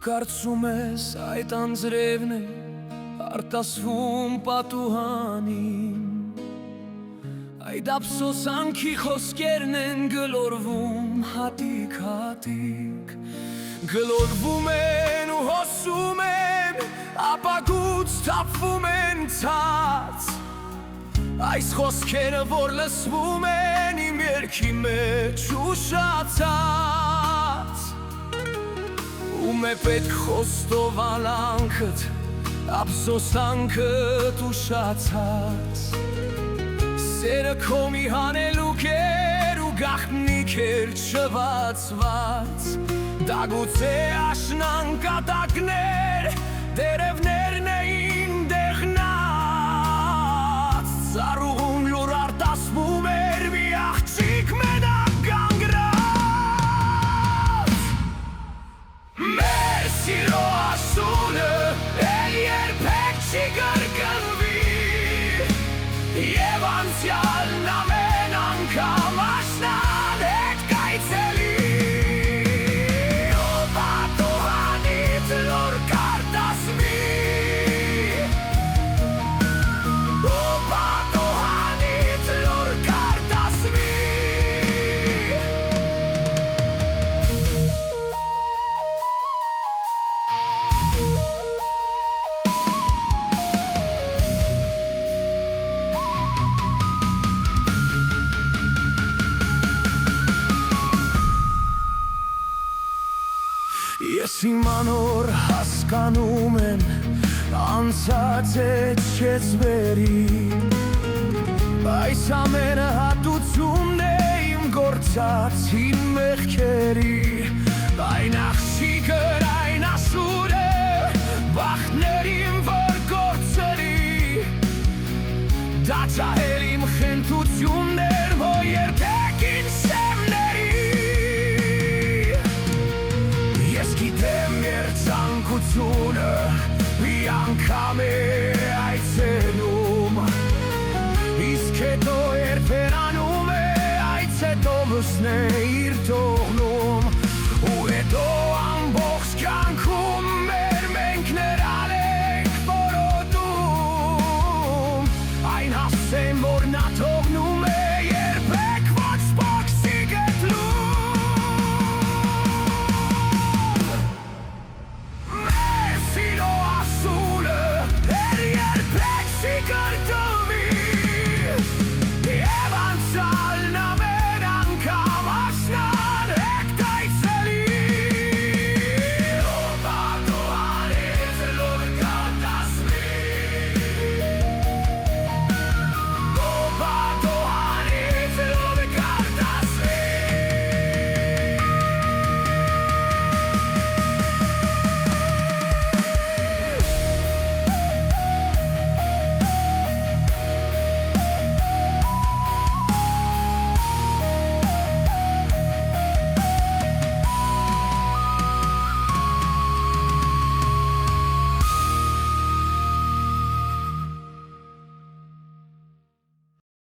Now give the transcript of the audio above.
Կարծում ես այդ անձրևն է արտասվում պատուհանին, այդ ափսոսանքի խոսքերն են գլորվում հատիկ-հատիկ, գլորվում են ու հոսում են, ապակուց թափվում են ցած, այս խոսքերը որ լսվում են իմ երգի մեջ ուշացած, ում է պետք խոստովանանքդ, ափսոսանքդ ուշացած, սերը քո մի հանելուկ էր ու գաղտնիք էր չբացված, դա գուցե աշնան կատակներ, տերևներն էին դեղնած, ծառուղուն լուր արտասվում էր մի աղջիկ մենակ կանգնած, մեր սիրո ասունը էլ երբեք չի կրկնվի, և անցյալն ամեն անգամ աշնան հետ կայցելի, ու պատուհանից լուր կարտասվի, ու պատուհանից լուր կարտասվի. Ես իմ անոր հասկանում եմ, անցած է չես վերին, այս ամենը հատուցումն է իմ գործած իմ մեղքերի, այն աղջիկն այն ասուրը, բախտներին որ գործերի, դա ճահել իմ խենթություններ, որ երբեք ինձ սեմների, ես գիտեմ մեր ցանկությունը մի անգամ է